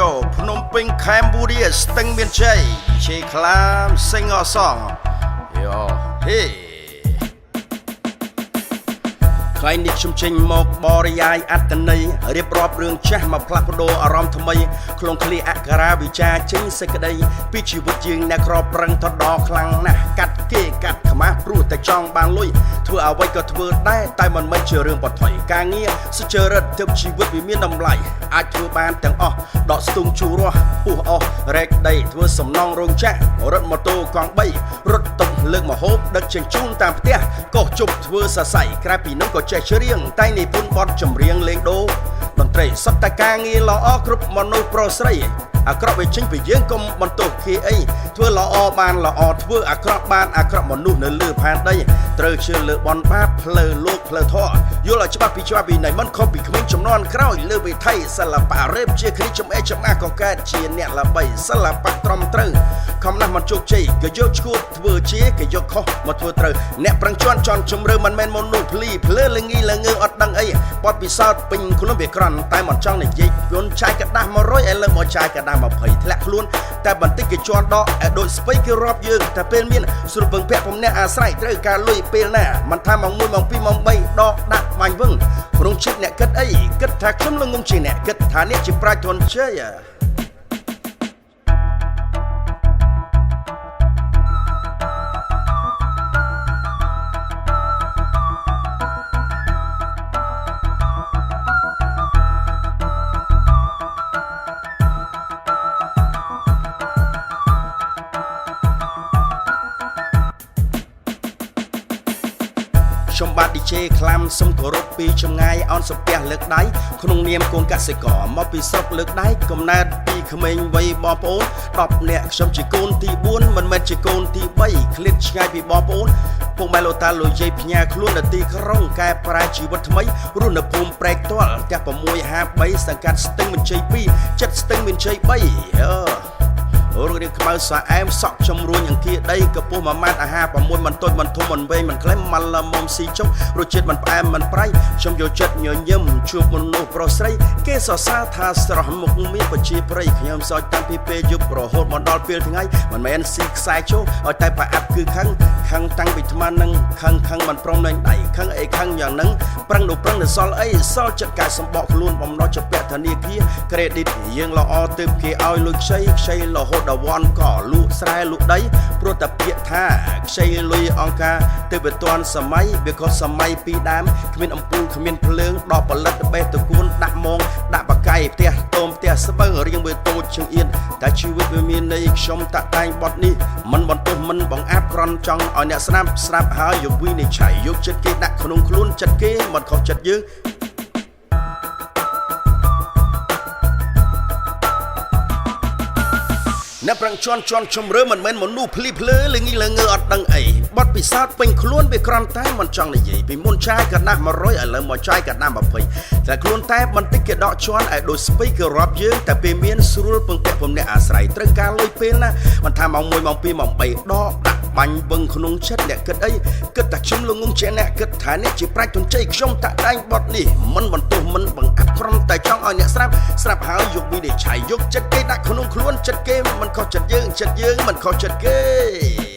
Yo, Phnom Penh, Cambodia, Sting Miền Tây, Chê Khlam, Sing a song. Yo, hey. ថ្ងៃនេះខ្ញុំចេញមកបរិយាយអត្តន័យរៀបរាប់រឿងចាស់មកផ្លាស់ប្ដូរអារម្មណ៍ថ្មីក្នុងឃ្លាអក្ខរាវិចារចេញសេចក្តីពីជីវិតយើងអ្នកក្រប្រឹងទៅដល់ខ្លាំងណាស់កាត់គេកាត់ខ្មាស់ព្រោះតែចង់បានលុយធ្វើអ្វីក៏ធ្វើដែរតែមិនមែនជារឿងបថុយការងារសុចរិតទើបជីវិតវាមានតម្លៃអាចធ្វើបានទាំងអស់ដកស្ទូងជួររស់ពុះអស់រែកដីធ្វើសំណង់រោងចក្ររត់ម៉ូតូកង់3រត់តុកលើកមហូបដឹកជញ្ជូនតាមផ្ទះកោះជប់ធ្វើសរសៃក្រៅពីនោះក៏ចេះច្រៀងតែនិពន្ធបទចម្រៀងលេងដូរតន្ត្រីសត្វតែការងារល្អគ្រប់មនុស្សប្រុសស្រីអាក្រក់វាចេញពីយើងកុំបន្ទោសគេអីធ្វើល្អបានល្អធ្វើអាក្រក់បានអាក្រក់មនុស្សនៅលើផែនដីត្រូវជឿលើបនបាបផ្លូវលោកផ្លូវធម៌យល់ឲ្យច្បាស់ពីច្បាប់វិន័យមិនខុសពីក្មេងចំនួនក្រោយលើវិថីសិល្បៈរ៉េបជាគ្រីចំអេចំអាក៏កើតជាអ្នកល្បីសិល្បៈត្រឹមត្រូវខំណាស់មិនជោគជ័យក៏យកឈួតធ្វើជាក៏យកខុសមកធ្វើត្រូវអ្នកប្រឹងជន់ជំរឿមិនមែនមនុស្សភ្លីភ្លើល្ងីល្ងើអត់ដឹងអីបត់ពិសោធន៍ពេញខ្លួនវាក្រន់តែមិនចង់និយាយយន់ចាយកដាស់100ឥឡូវមកចាយកដាស់20ធ្លាក់ខ្លួនតែបន្តិចគេជន់ដកឲ្យដូចស្ពៃគេរាប់យើងតែពេលមានស្រួលពឹងពាក់ពំអ្នកអាស្រ័យត្រូវការលុយពេលណាមិនថាម៉ោង1ម៉ោង2ម៉ោង3ដកដាក់បាញ់វឹងរងចិត្តអ្នកគិតអីគិតថាខ្ញុំល្ងងជាអ្នកគិតថាអ្នកជាប្រាជ្ញធនជ័យខ្ញុំបាទ DJ ខ្លាំសុំគោរពពីចម្ងាយអនសំពះលើកដៃក្នុងនាមកូនកសិករមកពីស្រុកលើកដៃកំណើតពីក្មេងវ័យបងប្អូន10នាក់ខ្ញុំជាកូនទី4មិនមែនជាកូនទី3ឃ្លាតឆ្ងាយពីបងប្អូនពុកម៉ែលោកតាលោកយាយផ្ញើខ្លួននៅទីក្រុងកែប្រែជីវិតថ្មីរស់នៅភូមិព្រែកទាល់ផ្ទះ653សង្កាត់ស្ទឹងមានជ័យ2ចិត្តស្ទឹងមានជ័យ3ររៀងខ្មៅស្អែមសក់ចំរួញអង្គាដីកពុះមួយម៉ាត់អាហារ6មិនតូចមិនធំមិនវែងមិនក្លែមមិនល្មមស៊ីចុងរសជាតិមិនផ្អែមមិនប្រៃខ្ញុំយកចិត្តញញឹមជួបមនុស្សប្រុសស្រីគេសរសើរថាស្រស់មុខមានប្រជាប្រិយខ្ញុំសោចតាំងពីពេលយប់រហូតមកដល់ពេលថ្ងៃមិនមែនស៊ីខ្សែចូលឲ្យតែប្រអាប់គឺខឹងតាំងពីថ្មនឹងខឹងមិនព្រមនឹងដៃខឹងអីខឹងយ៉ាងហ្នឹងប្រឹងនៅសល់អីសល់ចិត្តកាយសម្បកខ្លួនបំណោះជាពាក់ធនាគារ credit យើងល្អទើបគេឲ្យលុយខ្ចីរហូតដល់វ៉ាន់ក៏លក់ស្រែលក់ដីព្រោះតែពាក្យថាខ្ចីលុយអង្ការទៅវាទាន់សម័យវាក៏សម័យពីដើមគ្មានអំពូលគ្មានភ្លើងដល់ផលិតបេះតគួនដាក់ម៉ងដាក់បកាយផ្ទះតូមផ្ទះស្បឹងរៀងវាតូចជាងអៀនតែជីវិតវាមានន័យខ្ញុំតាក់តែងបត់នេះមិនបន្ទោសមិនបង្អាប់ក្រន់ចង់ឲ្យអ្នកស្ដាប់ហើយយកវិនិច្ឆ័យយកចិត្តគេដាក់ក្នុងខ្លួនចិត្តគេមិនខុសចិត្តយើងអ្នកប្រឹងជន់ជំរឿមិនមែនមនុស្សភ្លីភ្លើល្ងីល្ងើអត់ដឹងអីបត់ពិសោធន៍ពេញខ្លួនវាក្រំតែមិនចង់និយាយពីមុនចាយកដាស់100ឥឡូវមកចាយកដាស់20តែខ្លួនតែបន្តិចគេដកជន់ឲ្យដូចស្ពៃគេរាប់យើងតែពេលមានស្រួលពឹងពាក់ពំអ្នកអាស្រ័យត្រូវការលុយពេលណាមិនថាម៉ោង1ម៉ោង2ម៉ោង3ដកដាក់បាញ់វឹងក្នុងចិត្តអ្នកគិតអីគិតតែខ្ញុំល្ងងជាអ្នកគិតថាអ្នកជាប្រាជ្ញទុនជ័យខ្ញុំតាក់តែងបត់នេះមិនបន្ទោសមិនបង្អាប់ក្រំតែចង់ឲ្យអ្នកស្រាប់ហើយយកវិនិច្ឆ័យយកចិត្តគេដាក់ក្នុងខ្លួនចិត្តគេមិនខុសចិត្តយើងមិនខុសចិត្តគេ